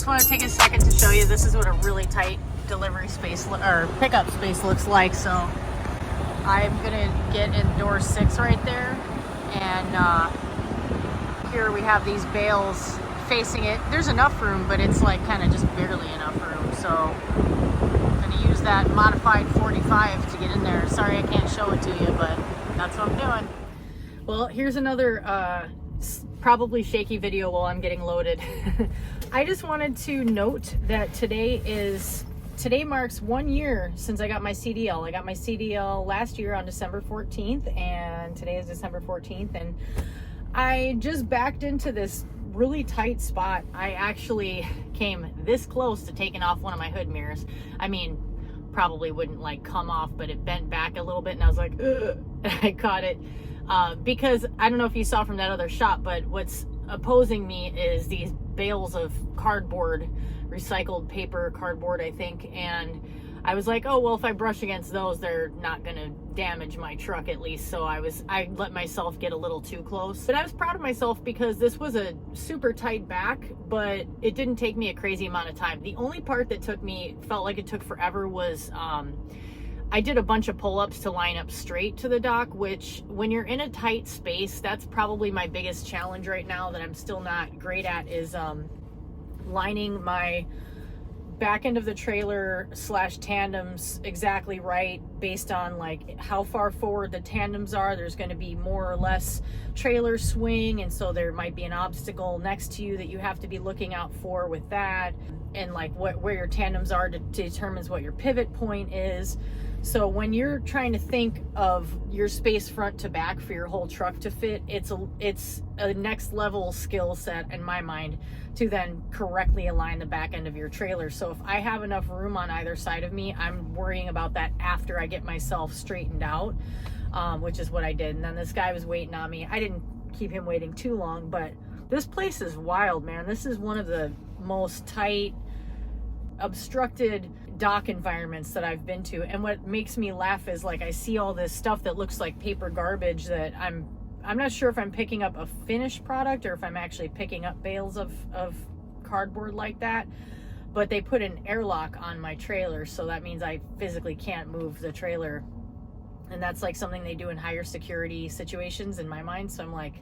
just want to take a second to show you this is what a really tight delivery space or pickup space looks like. So I'm gonna get in door 6 right there, and here we have these bales facing it. There's enough room, but it's like kind of just barely enough room. So I'm gonna use that modified 45 to get in there. Sorry I can't show it to you, but that's what I'm doing. Well, here's another probably shaky video while I'm getting loaded. I just wanted to note that today marks 1 year since I got my CDL. I got my CDL last year on December 14th, and today is December 14th, and I just backed into this really tight spot. I actually came this close to taking off one of my hood mirrors. I mean, probably wouldn't like come off, but it bent back a little bit, and I was like, ugh, and I caught it. Because I don't know if you saw from that other shot, but what's opposing me is these bales of cardboard, recycled paper cardboard, I think. And I was like, oh, well, if I brush against those, they're not going to damage my truck at least. So I let myself get a little too close. But I was proud of myself because this was a super tight back, but it didn't take me a crazy amount of time. The only part that felt like it took forever was, I did a bunch of pull-ups to line up straight to the dock, which when you're in a tight space, that's probably my biggest challenge right now that I'm still not great at, is lining my back end of the trailer / tandems exactly right based on like how far forward the tandems are. There's going to be more or less trailer swing, and so there might be an obstacle next to you that you have to be looking out for with that, and like where your tandems are determines what your pivot point is. So when you're trying to think of your space front to back for your whole truck to fit, it's a next level skill set in my mind to then correctly align the back end of your trailer. So if I have enough room on either side of me, I'm worrying about that after I get myself straightened out, which is what I did. And then this guy was waiting on me. I didn't keep him waiting too long, but this place is wild, man. This is one of the most tight, obstructed dock environments that I've been to. And what makes me laugh is like I see all this stuff that looks like paper garbage that I'm not sure if I'm picking up a finished product or if I'm actually picking up bales of cardboard like that. But they put an airlock on my trailer, so that means I physically can't move the trailer. And that's like something they do in higher security situations in my mind. So I'm like,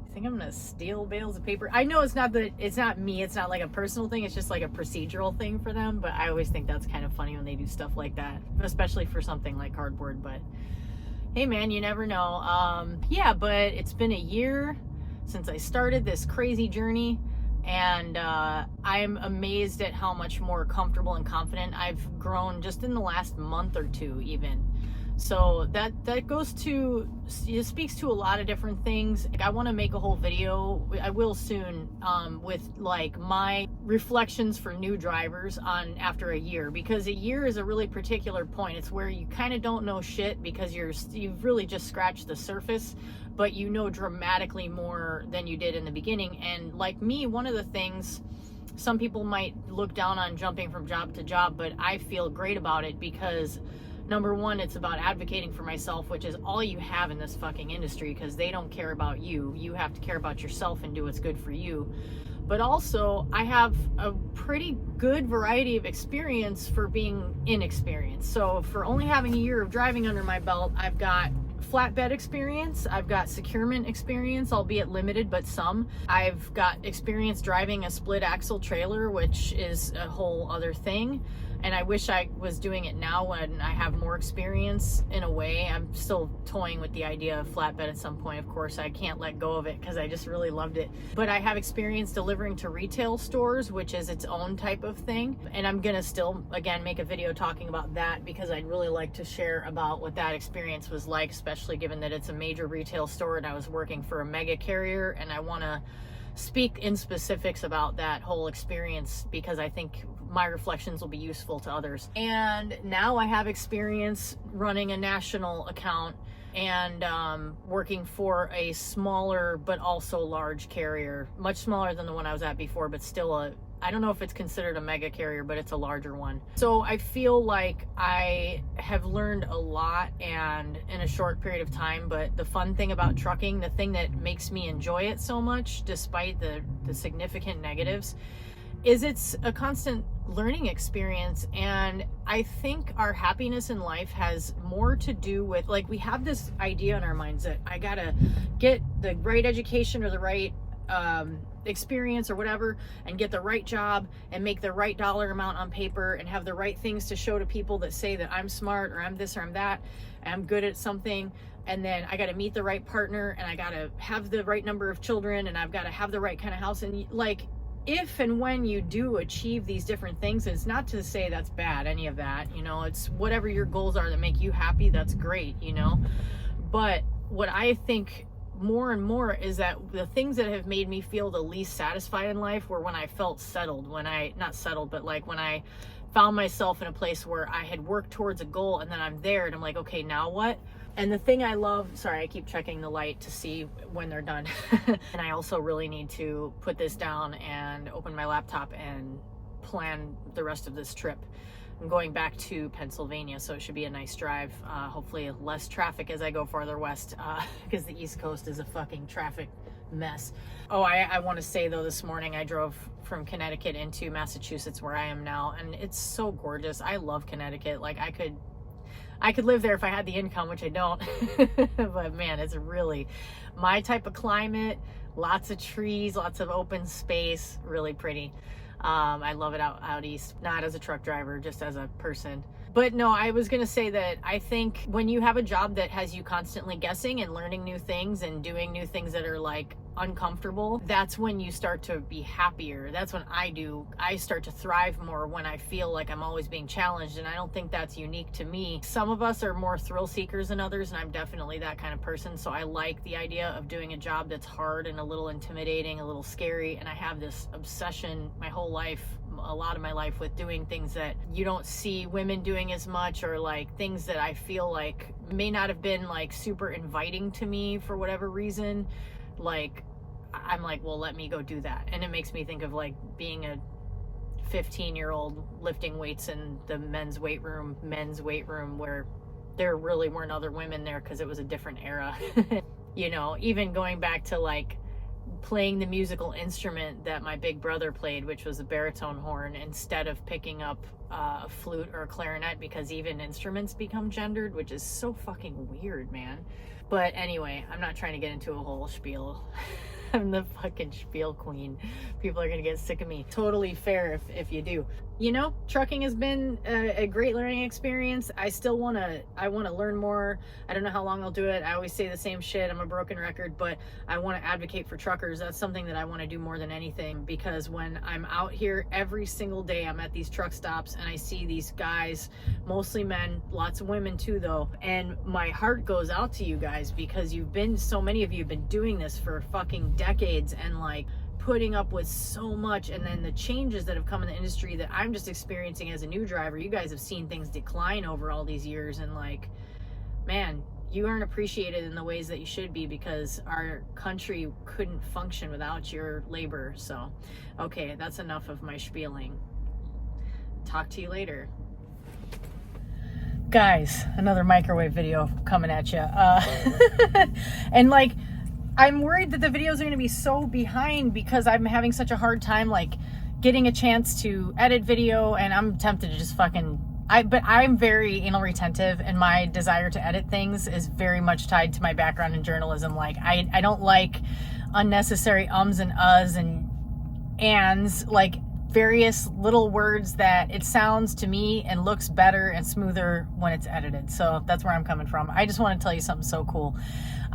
I think I'm gonna steal bales of paper. I know it's not me, it's not like a personal thing, it's just like a procedural thing for them, but I always think that's kind of funny when they do stuff like that, especially for something like cardboard. But hey man, you never know. Yeah, but it's been a year since I started this crazy journey, and I'm amazed at how much more comfortable and confident I've grown just in the last month or two even. So that speaks to a lot of different things. Like, I want to make a whole video, I will soon, with like my reflections for new drivers on after a year, because a year is a really particular point. It's where you kind of don't know shit because you've really just scratched the surface, but you know dramatically more than you did in the beginning. And like me, one of the things, some people might look down on jumping from job to job, but I feel great about it because number one, it's about advocating for myself, which is all you have in this fucking industry, because they don't care about you. You have to care about yourself and do what's good for you. But also, I have a pretty good variety of experience for being inexperienced. So for only having a year of driving under my belt, I've got flatbed experience, I've got securement experience, albeit limited, but some. I've got experience driving a split axle trailer, which is a whole other thing. And I wish I was doing it now when I have more experience in a way. I'm still toying with the idea of flatbed at some point. Of course, I can't let go of it because I just really loved it. But I have experience delivering to retail stores, which is its own type of thing. And I'm gonna still, again, make a video talking about that because I'd really like to share about what that experience was like, especially given that it's a major retail store and I was working for a mega carrier, and I wanna speak in specifics about that whole experience because I think my reflections will be useful to others. And now I have experience running a national account and working for a smaller but also large carrier, much smaller than the one I was at before, but still I don't know if it's considered a mega carrier, but it's a larger one. So I feel like I have learned a lot and in a short period of time. But the fun thing about trucking, the thing that makes me enjoy it so much, despite the significant negatives, is it's a constant learning experience. And I think our happiness in life has more to do with, like, we have this idea in our minds that I gotta get the right education or the right experience or whatever, and get the right job and make the right dollar amount on paper and have the right things to show to people that say that I'm smart or I'm this or I'm that, and I'm good at something. And then I got to meet the right partner, and I got to have the right number of children, and I've got to have the right kind of house. And like, if and when you do achieve these different things, it's not to say that's bad, any of that, you know, it's whatever your goals are that make you happy, that's great, you know. But what I think more and more is that the things that have made me feel the least satisfied in life were when I felt settled, not settled, but like when I found myself in a place where I had worked towards a goal, and then I'm there and I'm like, okay, now what? And the thing I love, sorry, I keep checking the light to see when they're done. And I also really need to put this down and open my laptop and plan the rest of this trip. I'm going back to Pennsylvania, so it should be a nice drive. Hopefully less traffic as I go farther west, because the East Coast is a fucking traffic mess. Oh, I want to say though, this morning I drove from Connecticut into Massachusetts, where I am now, and it's so gorgeous. I love Connecticut. Like, I could live there if I had the income, which I don't. But man, it's really my type of climate. Lots of trees, lots of open space, really pretty. I love it out east, not as a truck driver, just as a person. But no, I was going to say that I think when you have a job that has you constantly guessing and learning new things and doing new things that are like uncomfortable, that's when you start to be happier. That's when I start to thrive more, when I feel like I'm always being challenged. And I don't think that's unique to me. Some of us are more thrill seekers than others, and I'm definitely that kind of person. So I like the idea of doing a job that's hard and a little intimidating, a little scary. And I have this obsession my whole life, a lot of my life, with doing things that you don't see women doing as much, or like things that I feel like may not have been like super inviting to me for whatever reason. Like, I'm like, well, let me go do that. And it makes me think of like being a 15-year-old lifting weights in the men's weight room, where there really weren't other women there because it was a different era. You know, even going back to like playing the musical instrument that my big brother played, which was a baritone horn, instead of picking up a flute or a clarinet, because even instruments become gendered, which is so fucking weird, man. But anyway, I'm not trying to get into a whole spiel. I'm the fucking spiel queen. People are gonna get sick of me. Totally fair if you do. You know, trucking has been a great learning experience. I want to learn more. I don't know how long I'll do it. I always say the same shit. I'm a broken record, but I want to advocate for truckers. That's something that I want to do more than anything, because when I'm out here every single day, I'm at these truck stops and I see these guys, mostly men, lots of women too though, and my heart goes out to you guys, because so many of you have been doing this for fucking decades, and like putting up with so much. And then the changes that have come in the industry that I'm just experiencing as a new driver, you guys have seen things decline over all these years, and like, man, you aren't appreciated in the ways that you should be, because our country couldn't function without your labor. So okay, that's enough of my spieling. Talk to you later, guys. Another microwave video coming at you. And like, I'm worried that the videos are going to be so behind, because I'm having such a hard time like getting a chance to edit video, and I'm tempted to just but I'm very anal retentive, and my desire to edit things is very much tied to my background in journalism. Like, I don't like unnecessary ums and uhs and ands, like various little words that it sounds to me and looks better and smoother when it's edited. So that's where I'm coming from. I just want to tell you something so cool.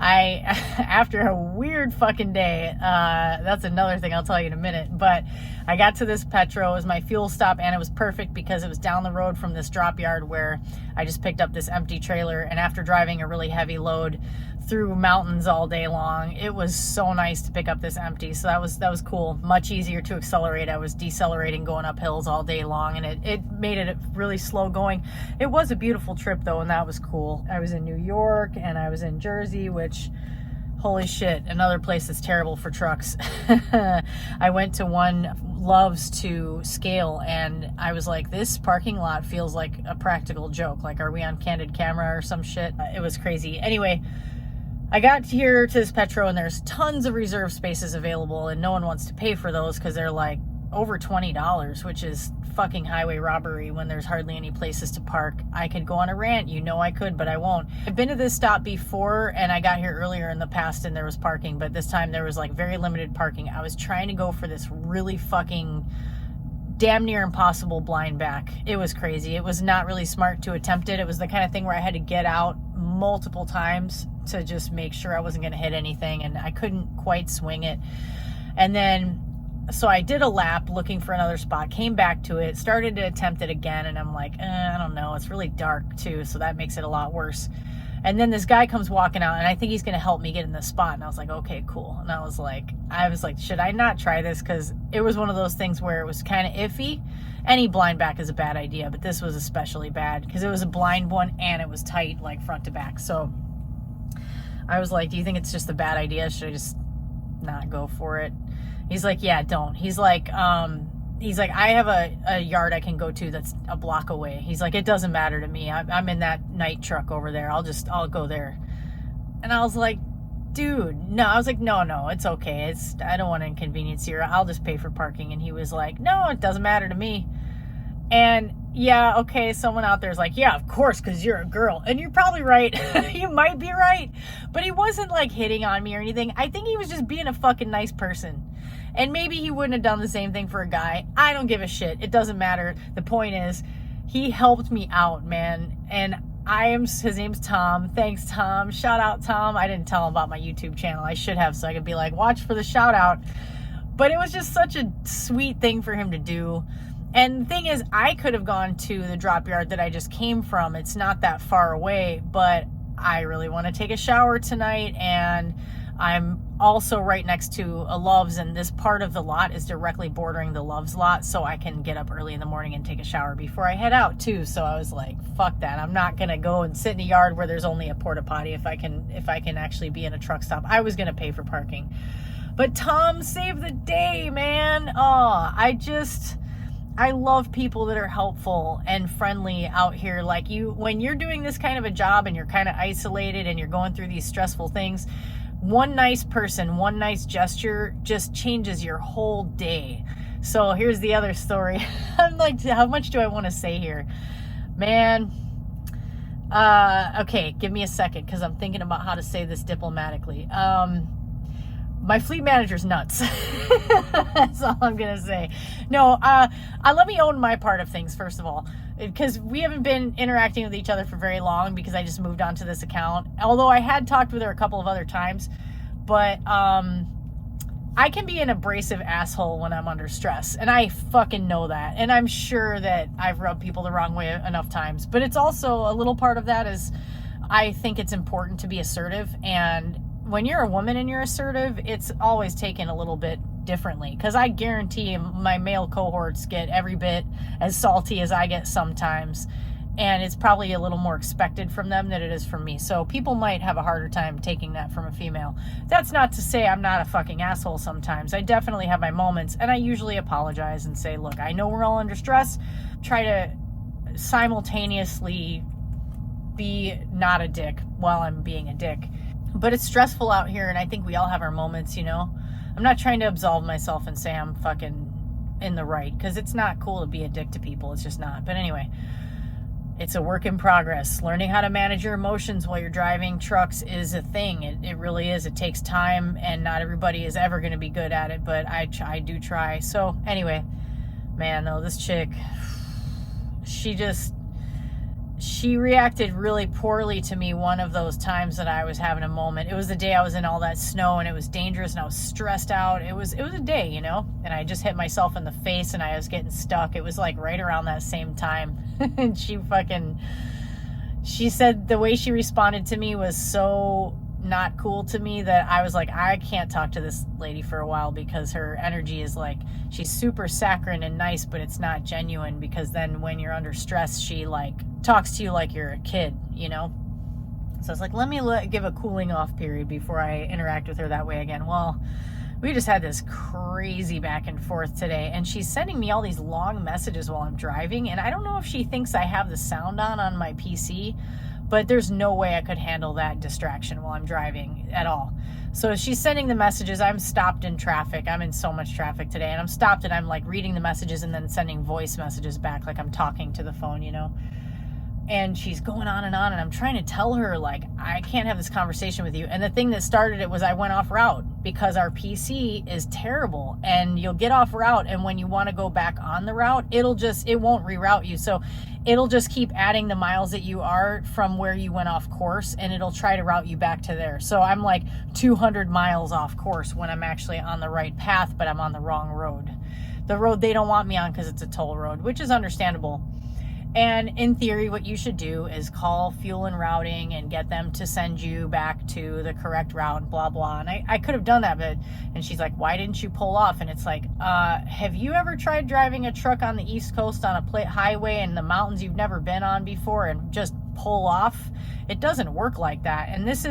After a weird fucking day, that's another thing I'll tell you in a minute, but I got to this Petro. It was my fuel stop, and it was perfect because it was down the road from this drop yard where I just picked up this empty trailer. And after driving a really heavy load through mountains all day long, it was so nice to pick up this empty. So that was cool. Much easier to accelerate. I was decelerating going up hills all day long, and it made it really slow going. It was a beautiful trip though, and that was cool. I was in New York and I was in Jersey, which, holy shit, another place that's terrible for trucks. I went to one loves to scale, and I was like, this parking lot feels like a practical joke. Like, are we on candid camera or some shit? It was crazy. Anyway, I got here to this Petro, and there's tons of reserve spaces available, and no one wants to pay for those because they're like over $20, which is fucking highway robbery when there's hardly any places to park. I could go on a rant, you know I could, but I won't. I've been to this stop before, and I got here earlier in the past and there was parking, but this time there was like very limited parking. I was trying to go for this really fucking damn near impossible blind back. It was crazy. It was not really smart to attempt it. It was the kind of thing where I had to get out multiple times to just make sure I wasn't going to hit anything, and I couldn't quite swing it. And then so I did a lap looking for another spot, came back to it, started to attempt it again, and I'm like, I don't know, it's really dark too, so that makes it a lot worse. And then this guy comes walking out, and I think he's going to help me get in the spot, and I was like, okay, cool. And I was like, should I not try this? Because it was one of those things where it was kind of iffy. Any blind back is a bad idea, but this was especially bad because it was a blind one and it was tight, like front to back. So I was like, do you think it's just a bad idea? Should I just not go for it? He's like, yeah, don't. He's like, I have a yard I can go to that's a block away. He's like, it doesn't matter to me. I'm in that night truck over there. I'll go there. And I was like, dude, no. I was like, no, it's okay. I don't want to inconvenience you. I'll just pay for parking. And he was like, no, it doesn't matter to me. And yeah, okay, someone out there is like, yeah, of course, because you're a girl. And you're probably right. You might be right. But he wasn't like hitting on me or anything. I think he was just being a fucking nice person. And maybe he wouldn't have done the same thing for a guy. I don't give a shit. It doesn't matter. The point is, he helped me out, man. And his name's Tom. Thanks, Tom. Shout out, Tom. I didn't tell him about my YouTube channel. I should have, so I could be like, watch for the shout out. But it was just such a sweet thing for him to do. And the thing is, I could have gone to the drop yard that I just came from. It's not that far away, but I really want to take a shower tonight, and I'm also right next to a Love's, and this part of the lot is directly bordering the Love's lot, so I can get up early in the morning and take a shower before I head out too. So I was like, fuck that. I'm not gonna go and sit in a yard where there's only a porta potty if I can actually be in a truck stop. I was gonna pay for parking. But Tom saved the day, man. I love people that are helpful and friendly out here. Like when you're doing this kind of a job and you're kind of isolated and you're going through these stressful things, one nice person, one nice gesture just changes your whole day. So here's the other story. I'm like, how much do I want to say here? Man, okay, give me a second because I'm thinking about how to say this diplomatically. My fleet manager's nuts. That's all I'm going to say. No, let me own my part of things, first of all, because we haven't been interacting with each other for very long because I just moved on to this account. Although I had talked with her a couple of other times, but I can be an abrasive asshole when I'm under stress, and I fucking know that. And I'm sure that I've rubbed people the wrong way enough times, but it's also a little part of that is I think it's important to be assertive, and when you're a woman and you're assertive, it's always taken a little bit differently, because I guarantee my male cohorts get every bit as salty as I get sometimes, and it's probably a little more expected from them than it is from me. So people might have a harder time taking that from a female. That's not to say I'm not a fucking asshole sometimes. I definitely have my moments, and I usually apologize and say, look, I know we're all under stress. Try to simultaneously be not a dick while I'm being a dick. But it's stressful out here, and I think we all have our moments, you know? I'm not trying to absolve myself and say I'm fucking in the right, because it's not cool to be a dick to people. It's just not. But anyway, it's a work in progress. Learning how to manage your emotions while you're driving trucks is a thing. It really is. It takes time, and not everybody is ever going to be good at it, but I do try. So anyway, man, though, this chick, she reacted really poorly to me one of those times that I was having a moment. It was the day I was in all that snow, and it was dangerous, and I was stressed out. It was a day, you know, and I just hit myself in the face, and I was getting stuck. It was like right around that same time. And she said the way she responded to me was so not cool to me that I was like, I can't talk to this lady for a while, because her energy is like, she's super saccharine and nice, but it's not genuine, because then when you're under stress, she like talks to you like you're a kid, you know? So I was like, let me give a cooling off period before I interact with her that way again. Well, we just had this crazy back and forth today, and she's sending me all these long messages while I'm driving, and I don't know if she thinks I have the sound on my PC, but there's no way I could handle that distraction while I'm driving at all. So she's sending the messages. I'm stopped in traffic. I'm in so much traffic today, and I'm stopped and I'm like reading the messages and then sending voice messages back like I'm talking to the phone, you know. And she's going on, and I'm trying to tell her, like, I can't have this conversation with you. And the thing that started it was I went off route because our PC is terrible, and you'll get off route, and when you want to go back on the route, it won't reroute you. So it'll just keep adding the miles that you are from where you went off course, and it'll try to route you back to there. So I'm like 200 miles off course when I'm actually on the right path, but I'm on the wrong road. The road they don't want me on because it's a toll road, which is understandable. And in theory, what you should do is call Fuel and Routing and get them to send you back to the correct route, blah, blah. And I could have done that, and she's like, why didn't you pull off? And it's like, have you ever tried driving a truck on the East Coast on a highway in the mountains you've never been on before and just pull off? It doesn't work like that. And this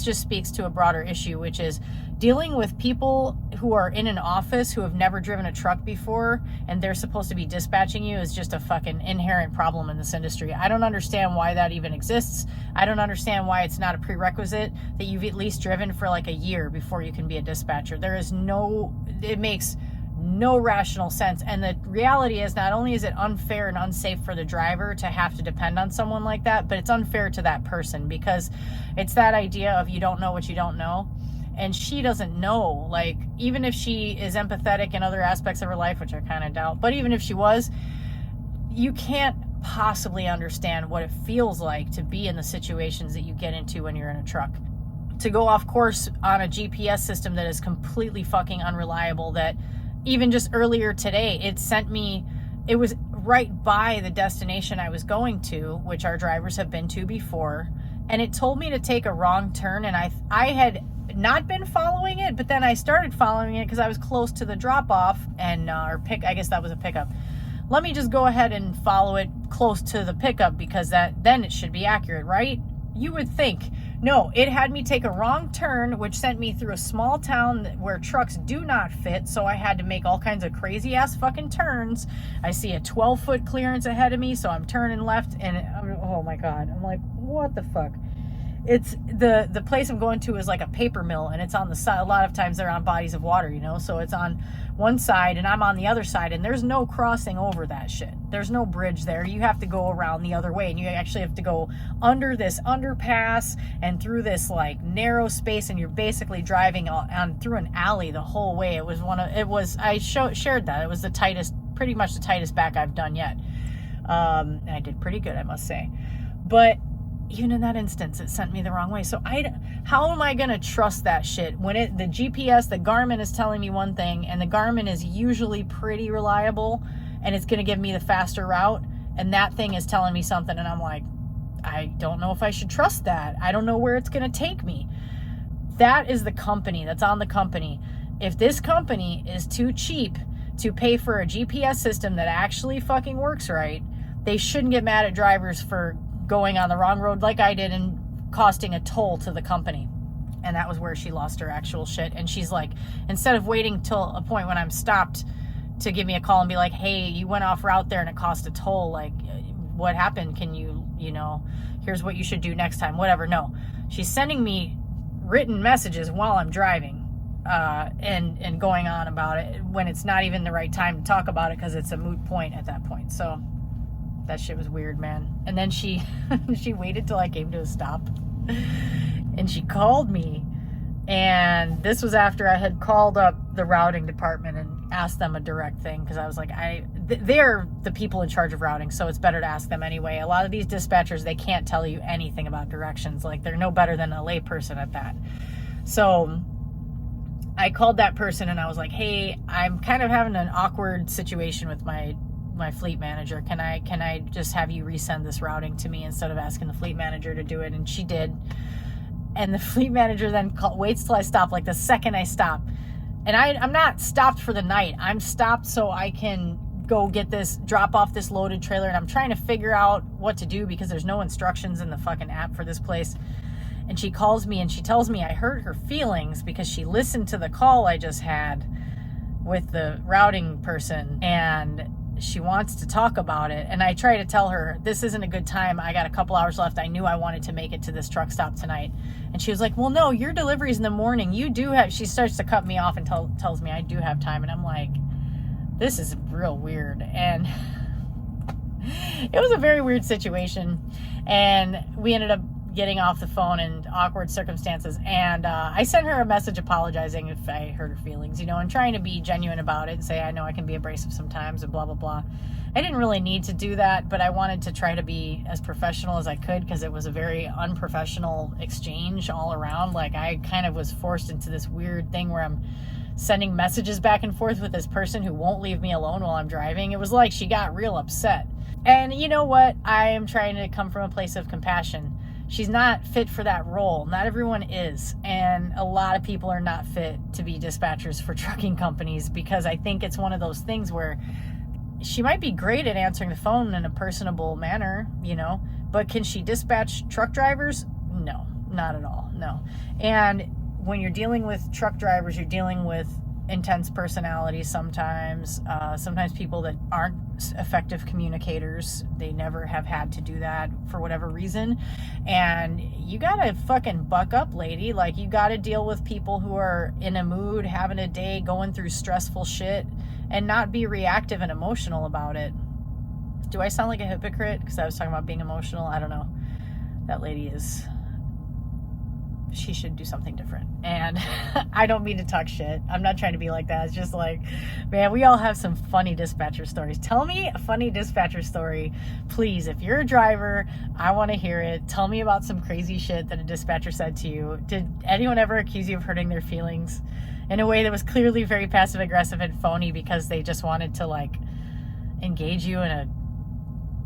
just speaks to a broader issue, which is dealing with people who are in an office who have never driven a truck before, and they're supposed to be dispatching you, is just a fucking inherent problem in this industry. I don't understand why that even exists. I don't understand why it's not a prerequisite that you've at least driven for like a year before you can be a dispatcher. It makes no rational sense. And the reality is, not only is it unfair and unsafe for the driver to have to depend on someone like that, but it's unfair to that person, because it's that idea of you don't know what you don't know. And she doesn't know, like, even if she is empathetic in other aspects of her life, which I kind of doubt, but even if she was, you can't possibly understand what it feels like to be in the situations that you get into when you're in a truck. To go off course on a GPS system that is completely fucking unreliable, that even just earlier today, it was right by the destination I was going to, which our drivers have been to before, and it told me to take a wrong turn, and I had not been following it, but then I started following it because I was close to the drop-off and I guess that was a pickup. Let me just go ahead and follow it close to the pickup, because then it should be accurate, right? You would think. No, it had me take a wrong turn, which sent me through a small town where trucks do not fit, so I had to make all kinds of crazy ass fucking turns. I see a 12-foot clearance ahead of me, so I'm turning left, and oh my god, I'm like, what the fuck? It's the place I'm going to is like a paper mill, and it's on the side. A lot of times they're on bodies of water, you know, so it's on one side and I'm on the other side, and there's no crossing over that shit. There's no bridge there. You have to go around the other way, and you actually have to go under this underpass and through this like narrow space, and you're basically driving on through an alley the whole way. I shared that. It was pretty much the tightest back I've done yet. And I did pretty good, I must say. But even in that instance, it sent me the wrong way. So how am I going to trust that shit when the GPS, the Garmin is telling me one thing, and the Garmin is usually pretty reliable, and it's going to give me the faster route, and that thing is telling me something, and I'm like, I don't know if I should trust that. I don't know where it's going to take me. That is the company. That's on the company. If this company is too cheap to pay for a GPS system that actually fucking works right, they shouldn't get mad at drivers for going on the wrong road like I did and costing a toll to the company. And that was where she lost her actual shit. And she's like, instead of waiting till a point when I'm stopped to give me a call and be like, hey, you went off route there and it cost a toll, like, what happened? Can you here's what you should do next time, whatever. No, she's sending me written messages while I'm driving, and going on about it when it's not even the right time to talk about it, because it's a moot point at that point. So that shit was weird, man. And then she waited till I came to a stop, and she called me, and this was after I had called up the routing department and asked them a direct thing, because I was like, they're the people in charge of routing, so it's better to ask them anyway. A lot of these dispatchers, they can't tell you anything about directions. Like, they're no better than a layperson at that. So I called that person, and I was like, hey, I'm kind of having an awkward situation with my fleet manager. Can I just have you resend this routing to me instead of asking the fleet manager to do it? And she did. And the fleet manager then waits till I stop, like the second I stop. And I'm not stopped for the night. I'm stopped so I can go drop off this loaded trailer, and I'm trying to figure out what to do because there's no instructions in the fucking app for this place. And she calls me and she tells me I hurt her feelings because she listened to the call I just had with the routing person, and she wants to talk about it. And I try to tell her, this isn't a good time. I got a couple hours left. I knew I wanted to make it to this truck stop tonight. And she was like, well, no, your delivery's in the morning. You do have, she starts to cut me off and tells me I do have time. And I'm like, this is real weird. And it was a very weird situation. And we ended up getting off the phone in awkward circumstances. And I sent her a message apologizing if I hurt her feelings, and trying to be genuine about it and say, I know I can be abrasive sometimes and blah, blah, blah. I didn't really need to do that, but I wanted to try to be as professional as I could because it was a very unprofessional exchange all around. Like, I kind of was forced into this weird thing where I'm sending messages back and forth with this person who won't leave me alone while I'm driving. It was like she got real upset. And you know what? I am trying to come from a place of compassion. She's not fit for that role. Not everyone is. And a lot of people are not fit to be dispatchers for trucking companies because I think it's one of those things where she might be great at answering the phone in a personable manner, but can she dispatch truck drivers? No, not at all. No. And when you're dealing with truck drivers, you're dealing with intense personalities sometimes people that aren't effective communicators. They never have had to do that for whatever reason. And you gotta fucking buck up, lady. Like, you gotta deal with people who are in a mood, having a day, going through stressful shit, and not be reactive and emotional about it. Do I sound like a hypocrite because I was talking about being emotional? I don't know. That lady she should do something different. And I don't mean to talk shit. I'm not trying to be like that. It's just like, man, we all have some funny dispatcher stories. Tell me a funny dispatcher story, please. If you're a driver, I want to hear it. Tell me about some crazy shit that a dispatcher said to you. Did anyone ever accuse you of hurting their feelings in a way that was clearly very passive aggressive and phony because they just wanted to like engage you in a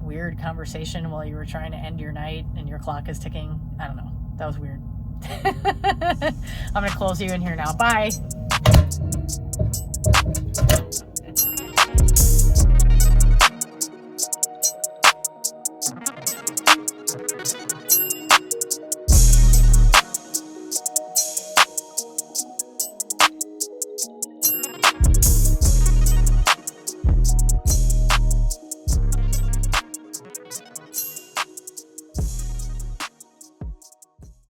weird conversation while you were trying to end your night and your clock is ticking? I don't know. That was weird. I'm going to close you in here now. Bye.